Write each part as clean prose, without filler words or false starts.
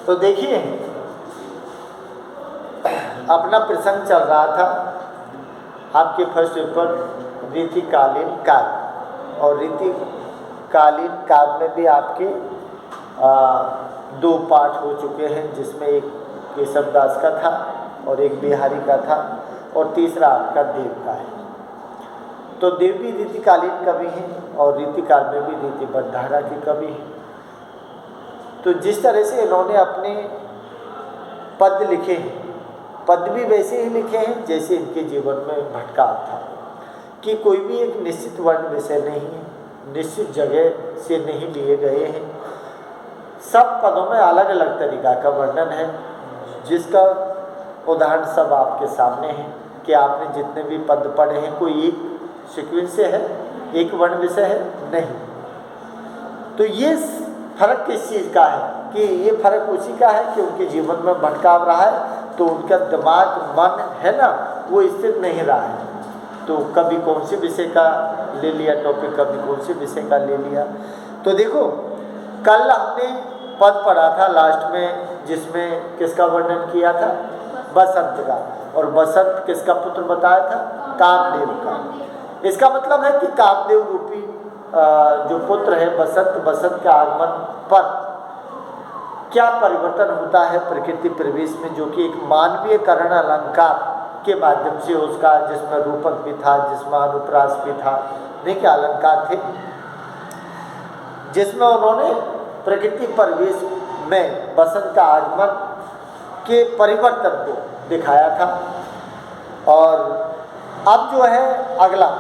तो देखिए, अपना प्रसंग चल रहा था आपके फर्स्ट पेपर रीतिकालीन काल, और रीतिकालीन काल में भी आपके 2 पाठ हो चुके हैं, जिसमें एक केशवदास का था और एक बिहारी का था, और तीसरा आपका देव का है। तो देव भी रीतिकालीन कवि हैं और रीतिकाल में भी रीतिबद्ध धारा की कवि हैं। तो जिस तरह से इन्होंने अपने पद लिखे हैं, पद भी वैसे ही लिखे हैं जैसे इनके जीवन में भटकाव था, कि कोई भी एक निश्चित वर्ण विषय नहीं है, निश्चित जगह से नहीं लिए गए हैं। सब पदों में अलग अलग तरीका का वर्णन है, जिसका उदाहरण सब आपके सामने है कि आपने जितने भी पद पढ़े हैं कोई एक सीक्वेंस से है, एक वर्ण विषय है नहीं। तो ये फर्क किस चीज़ का है कि ये फर्क उसी का है कि उनके जीवन में भटकाव रहा है, तो उनका दिमाग मन है ना वो स्थिर नहीं रहा है। तो कभी कौन से विषय का ले लिया टॉपिक, कभी कौन से विषय का ले लिया। तो देखो, कल हमने पद पढ़ा था लास्ट में, जिसमें किसका वर्णन किया था, बसंत का, और बसंत किसका पुत्र बताया था, कामदेव का। इसका मतलब है कि कामदेव रूपी जो पुत्र है बसंत, बसंत के आगमन पर क्या परिवर्तन होता है प्रकृति प्रवेश में, जो कि एक मानवीय करण अलंकार के माध्यम से उसका, जिसमें रूपक भी था, जिसमें अनुप्रास भी था, देखिए अलंकार थे, जिसमें उन्होंने प्रकृति प्रवेश में बसंत का आगमन के परिवर्तन को दिखाया था। और अब जो है अगला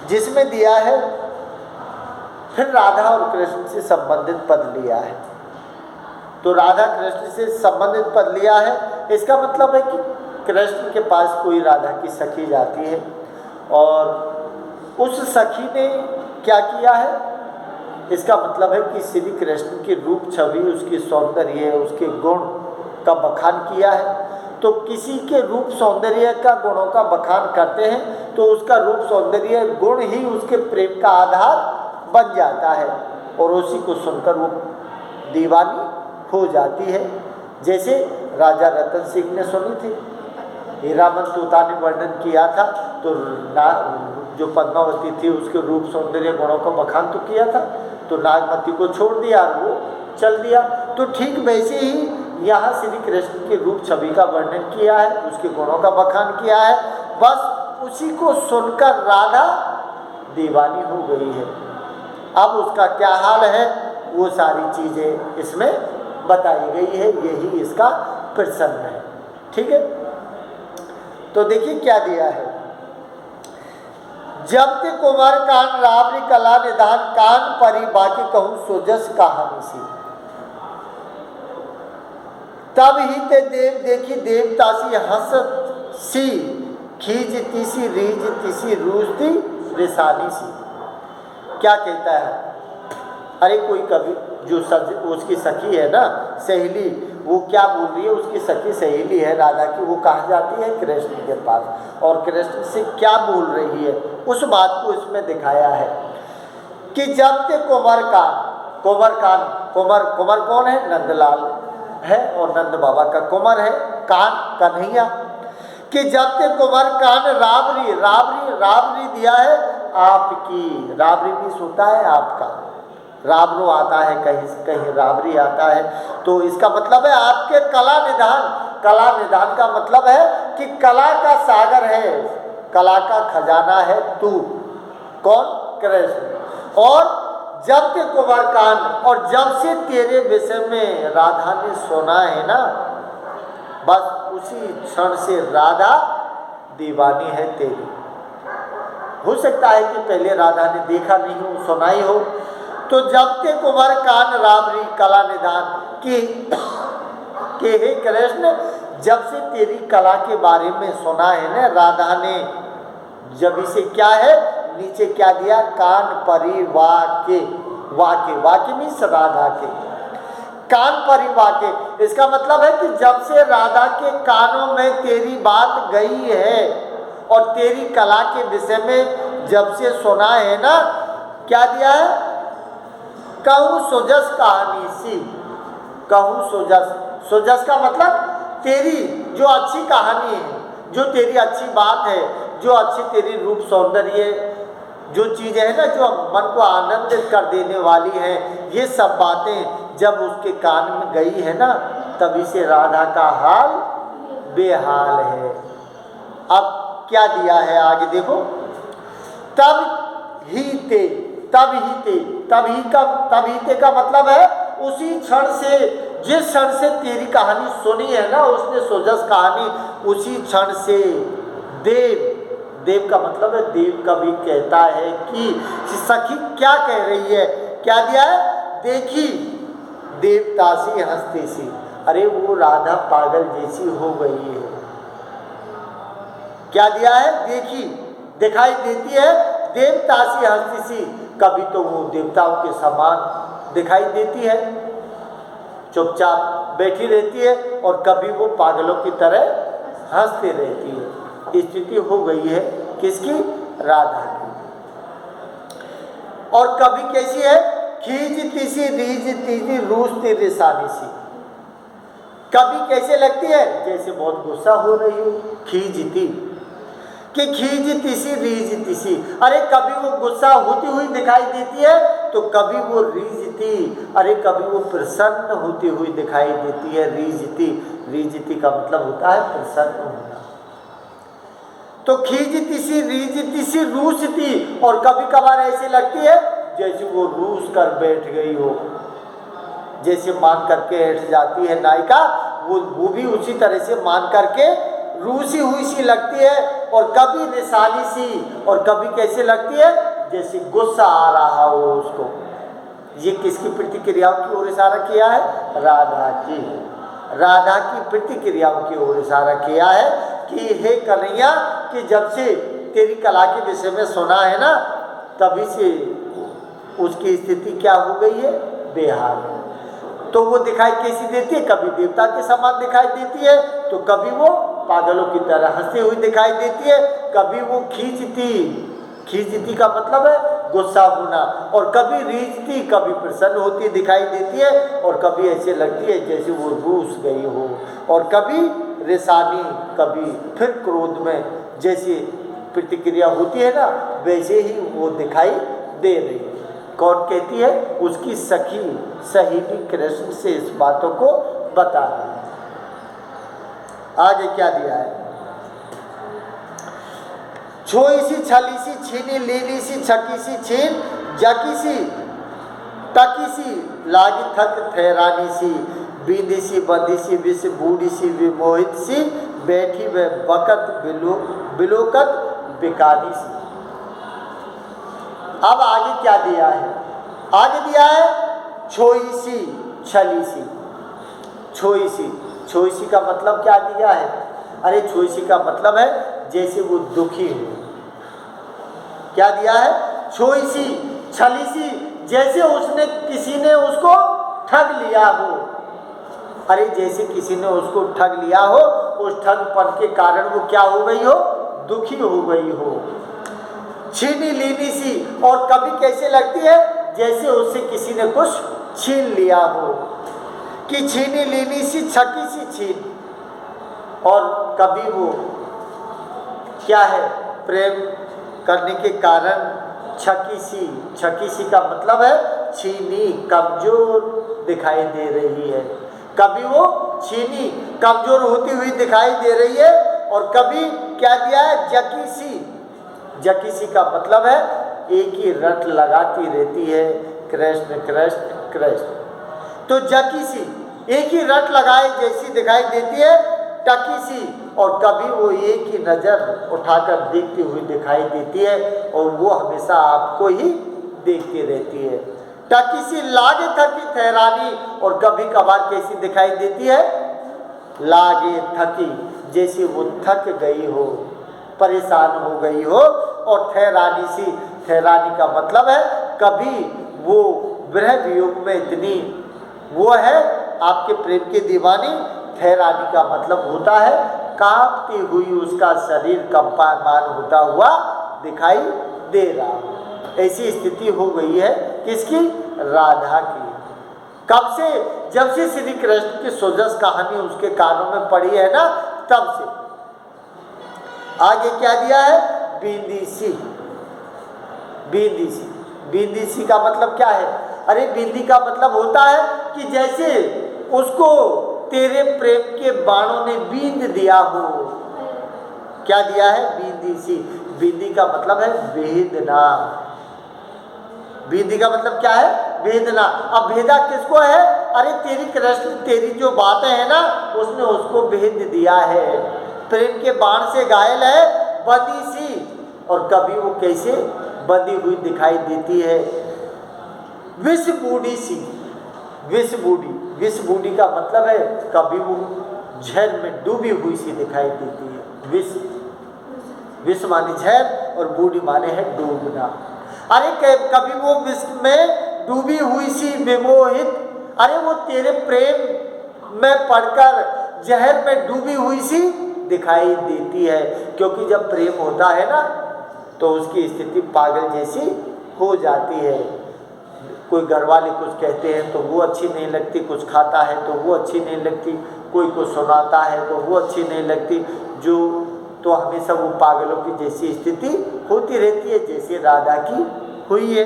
जिसमें दिया है, फिर राधा और कृष्ण से संबंधित पद लिया है। तो राधा कृष्ण से संबंधित पद लिया है, इसका मतलब है कि कृष्ण के पास कोई राधा की सखी जाती है, और उस सखी ने क्या किया है, इसका मतलब है कि श्री कृष्ण की रूप छवि, उसकी सौंदर्य, उसके गुण का बखान किया है। तो किसी के रूप सौंदर्य का, गुणों का बखान करते हैं तो उसका रूप सौंदर्य गुण ही उसके प्रेम का आधार बन जाता है, और उसी को सुनकर वो दीवानी हो जाती है। जैसे राजा रतन सिंह ने सुनी थी, हीरामन तोता ने वर्णन किया था, तो जो पद्मावती थी उसके रूप सौंदर्य गुणों का बखान तो किया था, तो नागमती को छोड़ दिया और वो चल दिया। तो ठीक वैसे ही यहाँ श्री कृष्ण के रूप छवि का वर्णन किया है, उसके गुणों का बखान किया है, बस उसी को सुनकर राधा दीवानी हो गई है। अब उसका क्या हाल है, वो सारी चीज़ें इसमें बताई गई है, यही इसका प्रसंग है। ठीक है, तो देखिए क्या दिया है, जब ते कुमार कान रावरी कला निधान, कान परी बाकी कहूँ सोजस कहानी सी, तब ही ते देव देखी देवतासी हंसत सी, खींच तीसी रीज तीसी रूजती रिसानी सी। क्या कहता है, अरे कोई कवि जो उसकी सखी है ना, सहेली, वो क्या बोल रही है, उसकी सखी सहेली है राधा की, वो कहाँ जाती है कृष्ण के पास, और कृष्ण से क्या बोल रही है, उस बात को इसमें दिखाया है कि जब ते कुंवर कुंवर कौन है, नंदलाल है, और नंद बाबा का कुंवर है, कान कन्हैया, कि जब ते कुंवर कान राबरी दिया है आपकी, राबरी भी होता है आपका, राबरो आता है, कहीं राबरी आता है, तो इसका मतलब है आपके कला निधान का मतलब है कि कला का सागर है, कला का खजाना है तू, कौन, कृष्ण। और जब ते कुंवर कान, और जब से तेरे विषय में राधा ने सुना है ना, बस उसी क्षण से राधा दीवानी है तेरी। हो सकता है कि पहले राधा ने देखा नहीं हो, सुना ही हो। तो जब ते कुंवर कान राबरी कला निधान कि हे कृष्ण, जब से तेरी कला के बारे में सुना है ना राधा ने, जब इसे क्या है, नीचे क्या दिया, कान परी वाके मीन्स राधा के, कान परी वाके, इसका मतलब है कि जब से राधा के कानों में तेरी बात गई है और तेरी कला के विषय में जब से सुना है ना, क्या दिया है, कहूँ सुजस कहानी सी, कहूँ सो जस। सो जस का मतलब तेरी जो अच्छी कहानी है, जो तेरी अच्छी बात है, जो अच्छी तेरी रूप सौंदर्य, जो चीज़ें हैं ना जो मन को आनंदित कर देने वाली हैं, ये सब बातें जब उसके कान में गई है ना, तभी से राधा का हाल बेहाल है। अब क्या दिया है आगे देखो, तब ही ते, तब ही ते का मतलब है उसी क्षण से, जिस क्षण से तेरी कहानी सुनी है ना उसने सोजस कहानी, उसी क्षण से देव का मतलब है देव कवि कहता है कि सखी क्या कह रही है, क्या दिया है, देखी देवतासी हंसती सी। अरे वो राधा पागल जैसी हो गई है। क्या दिया है, देखी दिखाई देती है देवतासी हंसती सी, कभी तो वो देवताओं के समान दिखाई देती है, चुपचाप बैठी रहती है, और कभी वो पागलों की तरह हंसती रहती है। स्थिति हो गई है किसकी, राधा की। और कभी कैसी है, खींचती सी रीझती सी रूसती रिसानी सी। कभी कैसे लगती है, जैसे बहुत गुस्सा हो रही हो, खींचती कि खींचती सी रीझती सी। अरे कभी वो गुस्सा होती हुई दिखाई देती है, तो कभी वो रीझती, अरे कभी वो प्रसन्न होती हुई दिखाई देती है। रीझती का मतलब होता है प्रसन्न होना। तो खींचती सी रीझती सी रूसती, और कभी कभार ऐसी लगती है जैसे वो रूस कर बैठ गई हो, जैसे मान करके बैठ जाती है नायिका, वो भी उसी तरह से मान करके रूसी हुई सी लगती है। और कभी निशानी सी, और कभी कैसे लगती है, जैसे गुस्सा आ रहा हो उसको। ये किसकी प्रतिक्रियाओं की ओर इशारा किया है, राधा की प्रतिक्रियाओं की ओर इशारा किया है कि हे कन्हैया, कि जब से तेरी कला के विषय में सुना है ना, तभी से उसकी स्थिति क्या हो गई है, बेहाल है। तो वो दिखाई कैसी देती है, कभी देवता के समान दिखाई देती है, तो कभी वो पागलों की तरह हंसती हुई दिखाई देती है, कभी वो खींचती का मतलब है गुस्सा होना, और कभी रीझती, कभी प्रसन्न होती दिखाई देती है, और कभी ऐसे लगती है जैसे वो रूस गई हो, और कभी रेसानी, कभी फिर क्रोध में जैसी प्रतिक्रिया होती है ना, वैसे ही वो दिखाई दे रही है। कौन कहती है, उसकी सखी सहेली कृष्ण से इस बातों को बता रही है। आगे क्या दिया है, छोई सी छली सी छीनी लीली सी छकी सी छीन जकी सी टकी सी लागी थक ठहरानी सी, बींदी सी बंदी सी विष बूढ़ी सी विमोहित सी, बैठी व बकत बिलोकत बिकानी सी। अब आगे क्या दिया है, आगे दिया है छोई सी छली सी। छोई सी का मतलब क्या दिया है, अरे छोई सी का मतलब है जैसे वो दुखी हो। क्या दिया है, छोई सी छली सी, जैसे उसने किसी ने उसको ठग लिया हो। अरे जैसे किसी ने उसको ठग लिया हो, उस ठगपन के कारण वो क्या हो गई हो, दुखी हो गई हो। छीनी लीनी सी, और कभी कैसे लगती है, जैसे उससे किसी ने कुछ छीन लिया हो, कि छीनी लीनी सी छकी सी छीन। और कभी वो क्या है, प्रेम करने के कारण छकी सी का मतलब है छीनी, कमजोर दिखाई दे रही है। कभी वो छीनी कमजोर होती हुई दिखाई दे रही है, और कभी क्या दिया है, जकी सी का मतलब है एक ही रट लगाती रहती है, कृष्ण कृष्ण कृष्ण। तो जकी सी एक ही रट लगाए जैसी दिखाई देती है, टकी सी, और कभी वो एक ही नज़र उठाकर देखती हुई दिखाई देती है, और वो हमेशा आपको ही देखती रहती है। टकी सी लागे थकी ठहरानी, और कभी कभार कैसी दिखाई देती है, लागे थकी, जैसे वो थक गई हो, परेशान हो गई हो। और ठहरानी का मतलब है कभी वो विरह वियोग में इतनी वो है आपके प्रेम की दीवानी। ठहरानी का मतलब होता है कांपती हुई उसका शरीर कंपायमान होता हुआ दिखाई दे रहा। ऐसी स्थिति हो गई है किसकी, राधा की। कब से? जब से श्री कृष्ण की सोजस कहानी उसके कानों में पड़ी है ना, तब से। आगे क्या दिया है? बिंदीसी। बिंदीसी, बिंदीसी का मतलब क्या है? अरे बिंदी का मतलब होता है कि जैसे उसको तेरे प्रेम के बाणों ने बींद दिया हो। क्या दिया है? बिंदीसी। बिंदी का मतलब है वेदना। बिंदी का मतलब क्या है? वेदना। अब भेदा किसको है? अरे तेरी कृष्ण, तेरी जो बातें हैं ना, उसने उसको भेद दिया है। प्रेम के बाण से घायल है, बंदी सी। और कभी वो कैसे बंधी हुई दिखाई देती है? विष बूढ़ी सी। विष बूढ़ी, विष बूढ़ी का मतलब है कभी वो झर में डूबी हुई सी दिखाई देती है। विष, विष माने झर और बूढ़ी माने है डूबना। अरे कभी वो विष में डूबी हुई सी विमोहित, अरे वो तेरे प्रेम में पड़कर जहर में डूबी हुई सी दिखाई देती है। क्योंकि जब प्रेम होता है ना, तो उसकी स्थिति पागल जैसी हो जाती है। कोई घर वाले कुछ कहते हैं तो वो अच्छी नहीं लगती, कुछ खाता है तो वो अच्छी नहीं लगती, कोई कुछ सुनाता है तो वो अच्छी नहीं लगती, जो तो हमेशा वो पागलों की जैसी स्थिति होती रहती है, जैसे राधा की हुई है।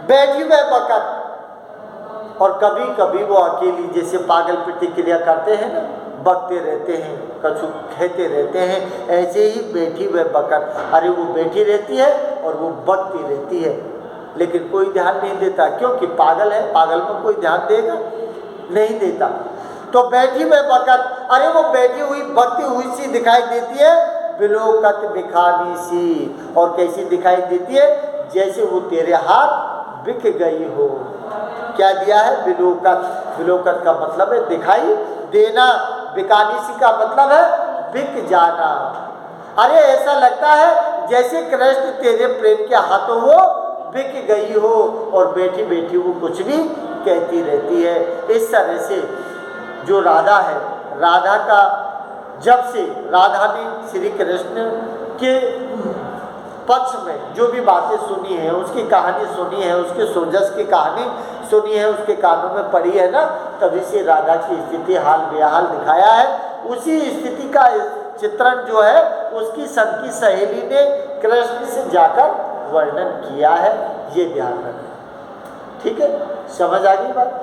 बैठी वह बकत, और कभी कभी वो अकेली जैसे पागल प्रतिक्रिया करते हैं ना, बकते रहते हैं, कछु कहते रहते हैं, ऐसे ही बैठी वह बकत। अरे वो बैठी रहती है और वो बकती रहती है, लेकिन कोई ध्यान नहीं देता, क्योंकि पागल है। पागल को कोई ध्यान देगा? नहीं देता। तो बैठी वह बकत, अरे वो बैठी हुई बकती हुई सी दिखाई देती है, बिलोकत बिखानी सी। और कैसी दिखाई देती है? जैसे वो तेरे हाथ बिक गई हो। क्या दिया है? बिलोकत। बिलोकत का मतलब है दिखाई देना। बिकानी सी का मतलब है बिक जाना। अरे ऐसा लगता है जैसे कृष्ण तेरे प्रेम के हाथों वो बिक गई हो, और बैठी बैठी वो कुछ भी कहती रहती है। इस तरह से जो राधा है, राधा का जब से राधा ने श्री कृष्ण के पक्ष में जो भी बातें सुनी है, उसकी कहानी सुनी है, उसके सोजस की कहानी सुनी है, उसके कानों में पड़ी है ना, तभी से राधा की स्थिति हाल बेहाल दिखाया है। उसी स्थिति का चित्रण जो है उसकी सबकी सहेली ने कृष्ण से जाकर वर्णन किया है। ये ध्यान रखना, ठीक है? समझ आ गई बात?